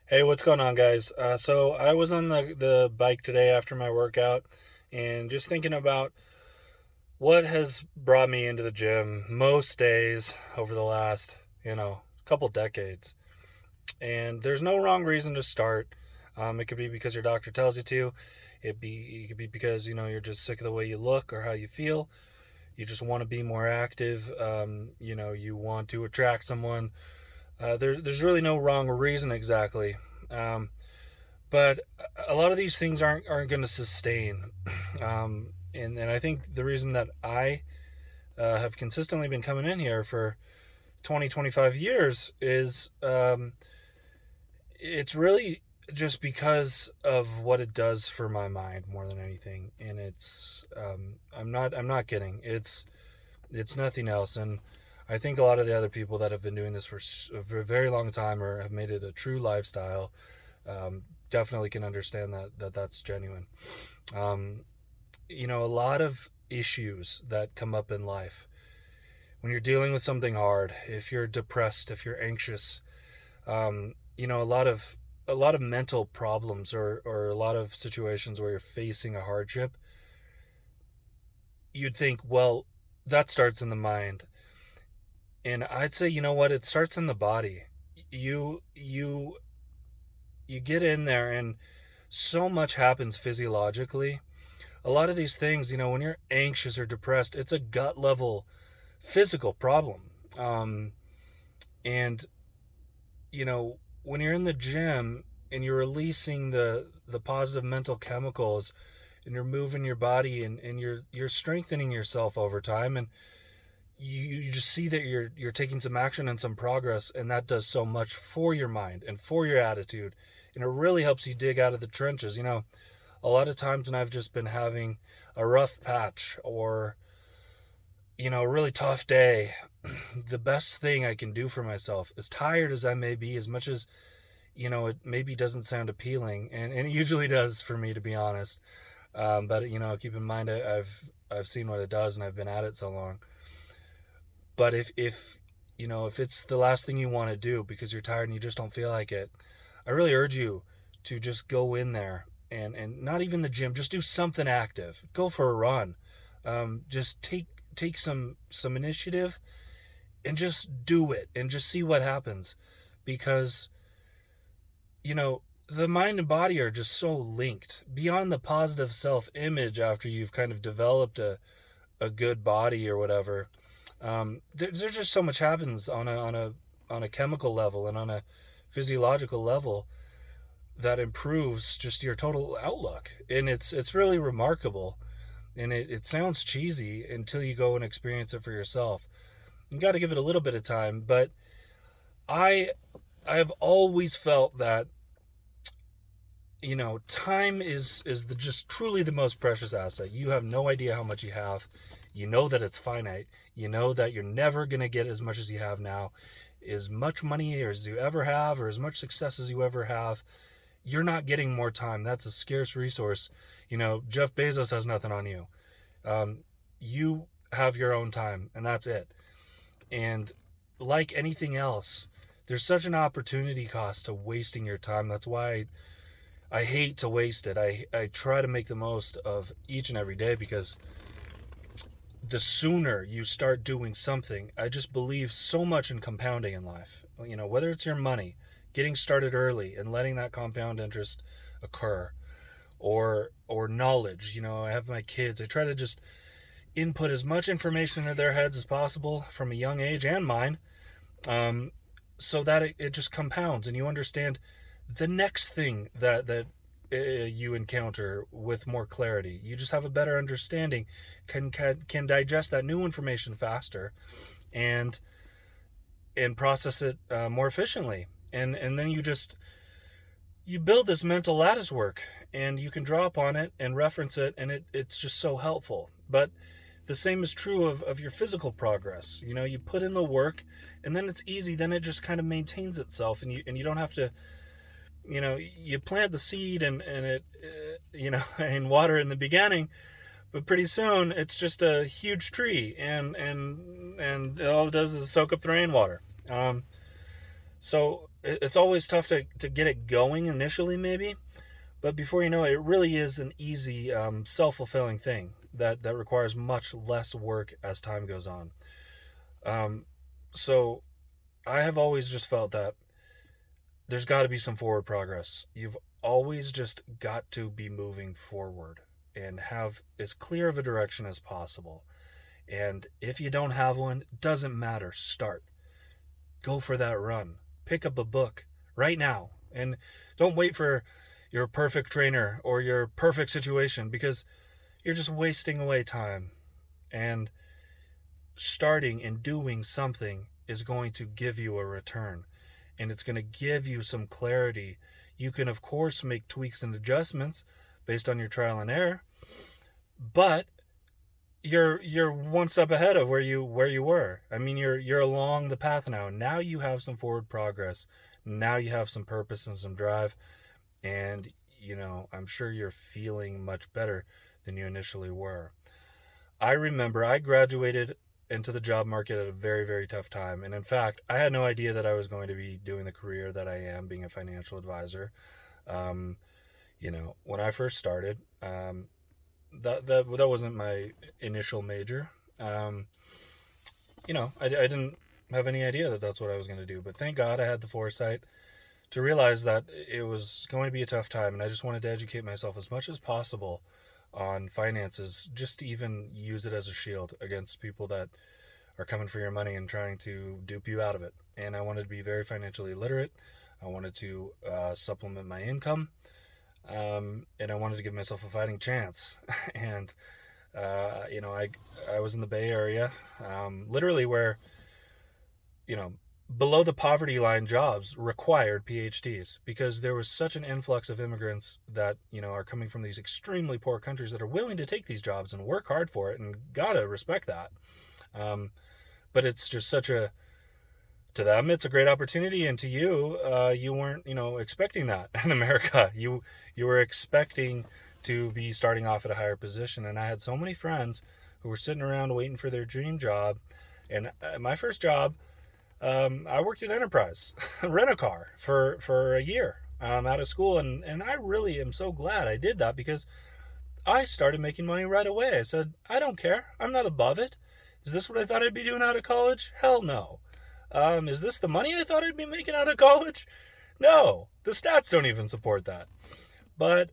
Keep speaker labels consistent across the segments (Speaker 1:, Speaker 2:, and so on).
Speaker 1: Hey, what's going on, guys? So I was on the bike today after my workout and just thinking about what has brought me into the gym most days over the last, couple decades. And there's no wrong reason to start. It could be because your doctor tells you to. It could be because, you're just sick of the way you look or how you feel. You just want to be more active. You want to attract someone. There's really no wrong reason exactly. Um, but a lot of these things aren't going to sustain. And I think the reason that I have consistently been coming in here for 20-25 years is it's really just because of what it does for my mind more than anything. And it's I'm not kidding. It's nothing else. And I think a lot of the other people that have been doing this for a very long time or have made it a true lifestyle definitely can understand that's genuine. Um, a lot of issues that come up in life when you're dealing with something hard, if you're depressed, if you're anxious, a lot of mental problems or a lot of situations where you're facing a hardship, you'd think, well, that starts in the mind. And I'd say, you know what, it starts in the body. You you you get in there and so much happens physiologically. A lot of these things, when you're anxious or depressed, it's a gut level physical problem. And when you're in the gym and you're releasing the positive mental chemicals and you're moving your body and you're strengthening yourself over time, and you just see that you're taking some action and some progress, and that does so much for your mind and for your attitude, and it really helps you dig out of the trenches. A lot of times when I've just been having a rough patch or a really tough day, the best thing I can do for myself, as tired as I may be, as much as it maybe doesn't sound appealing, and it usually does for me, to be honest. But keep in mind, I've seen what it does, and I've been at it so long. But if it's the last thing you want to do because you're tired and you just don't feel like it, I really urge you to just go in there and not even the gym, just do something active. Go for a run. Just take some initiative and just do it and just see what happens, because the mind and body are just so linked beyond the positive self image after you've kind of developed a good body or whatever. There's just so much happens on a chemical level and on a physiological level that improves just your total outlook, and it's really remarkable. And it sounds cheesy until you go and experience it for yourself. You got to give it a little bit of time, but I I've always felt that time is the just truly the most precious asset. You have no idea how much you have. You know that it's finite. You know that you're never going to get as much as you have now, as much money as you ever have, or as much success as you ever have. You're not getting more time. That's a scarce resource. Jeff Bezos has nothing on you. You have your own time, and that's it. And like anything else, there's such an opportunity cost to wasting your time. That's why I hate to waste it. I try to make the most of each and every day, because the sooner you start doing something, I just believe so much in compounding in life. Whether it's your money, getting started early and letting that compound interest occur, or knowledge. I have my kids. I try to just input as much information into their heads as possible from a young age, and mine, um, so that it just compounds and you understand the next thing that you encounter with more clarity. You just have a better understanding, can digest that new information faster, and process it more efficiently. And then you build this mental lattice work, and you can draw upon it and reference it, and it's just so helpful. But the same is true of your physical progress. You put in the work, and then it's easy. Then it just kind of maintains itself, and you don't have to. You plant the seed, and it, and water in the beginning, but pretty soon it's just a huge tree, and all it does is soak up the rainwater. So it's always tough to get it going initially, maybe, but before you know it, it really is an easy, self-fulfilling thing that requires much less work as time goes on. Um, so I have always just felt that there's got to be some forward progress. You've always just got to be moving forward and have as clear of a direction as possible. And if you don't have one, doesn't matter. Start. Go for that run. Pick up a book right now. And don't wait for your perfect trainer or your perfect situation, because you're just wasting away time. And starting and doing something is going to give you a return, and it's going to give you some clarity. You can, of course, make tweaks and adjustments based on your trial and error, but you're one step ahead of where you were. I mean, you're along the path now. Now you have some forward progress. Now you have some purpose and some drive, and I'm sure you're feeling much better than you initially were. I remember I graduated into the job market at a very, very tough time. And in fact, I had no idea that I was going to be doing the career that I am, being a financial advisor. Um, when I first started, that wasn't my initial major. Um, I didn't have any idea that that's what I was going to do. But thank God I had the foresight to realize that it was going to be a tough time. And I just wanted to educate myself as much as possible on finances, just to even use it as a shield against people that are coming for your money and trying to dupe you out of it. And I wanted to be very financially literate. I wanted to supplement my income, and I wanted to give myself a fighting chance. And I was in the Bay Area, literally where you know below the poverty line jobs required PhDs, because there was such an influx of immigrants that are coming from these extremely poor countries that are willing to take these jobs and work hard for it, and gotta respect that. But it's just to them it's a great opportunity, and to you, you weren't expecting that in America. You were expecting to be starting off at a higher position. And I had so many friends who were sitting around waiting for their dream job. And my first job, I worked at Enterprise, rent a car for a year, out of school. And I really am so glad I did that, because I started making money right away. I said, I don't care. I'm not above it. Is this what I thought I'd be doing out of college? Hell no. Is this the money I thought I'd be making out of college? No. The stats don't even support that. But,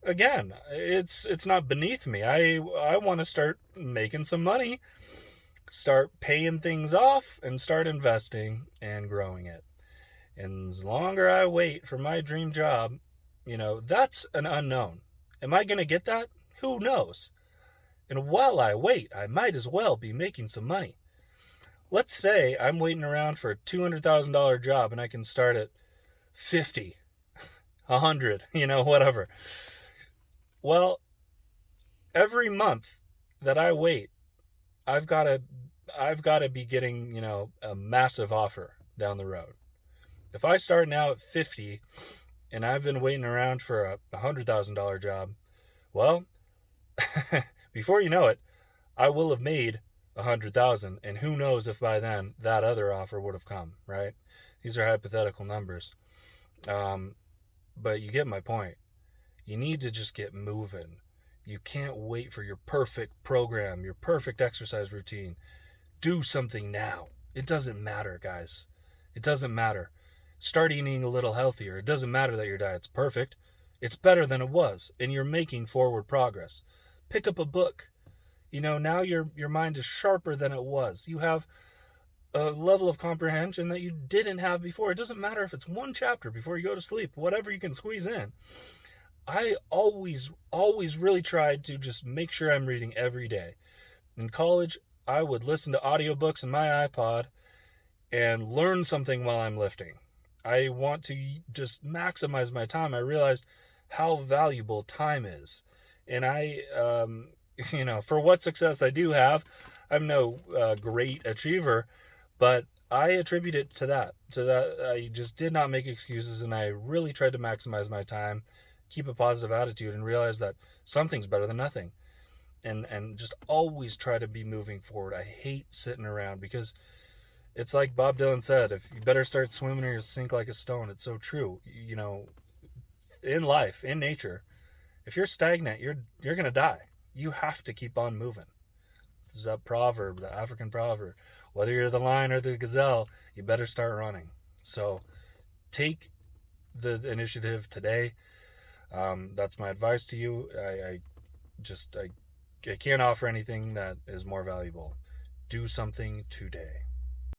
Speaker 1: again, it's not beneath me. I want to start making some money, start paying things off, and start investing and growing it. And as longer I wait for my dream job, that's an unknown. Am I going to get that? Who knows? And while I wait, I might as well be making some money. Let's say I'm waiting around for a $200,000 job and I can start at 50, 100, whatever. Well, every month that I wait, I've got to be getting, a massive offer down the road. If I start now at 50 and I've been waiting around for a $100,000 job, well, before you know it, I will have made 100,000, and who knows if by then that other offer would have come, right? These are hypothetical numbers. But you get my point. You need to just get moving. You can't wait for your perfect program, your perfect exercise routine. Do something now. It doesn't matter, guys. It doesn't matter. Start eating a little healthier. It doesn't matter that your diet's perfect. It's better than it was, and you're making forward progress. Pick up a book. Now your mind is sharper than it was. You have a level of comprehension that you didn't have before. It doesn't matter if it's one chapter before you go to sleep, whatever you can squeeze in. I always really tried to just make sure I'm reading every day. In college, I would listen to audiobooks in my iPod and learn something while I'm lifting. I want to just maximize my time. I realized how valuable time is. And for what success I do have, I'm no great achiever, but I attribute it to that. I just did not make excuses, and I really tried to maximize my time, keep a positive attitude, and realize that something's better than nothing. And just always try to be moving forward. I hate sitting around, because It's like Bob Dylan said, if you better start swimming or you'll sink like a stone. It's so true. In life, in nature, if you're stagnant, you're gonna die. You have to keep on moving. This is that proverb, the African proverb. Whether you're the lion or the gazelle, you better start running. So take the initiative today. That's my advice to you. I can't offer anything that is more valuable. Do something today.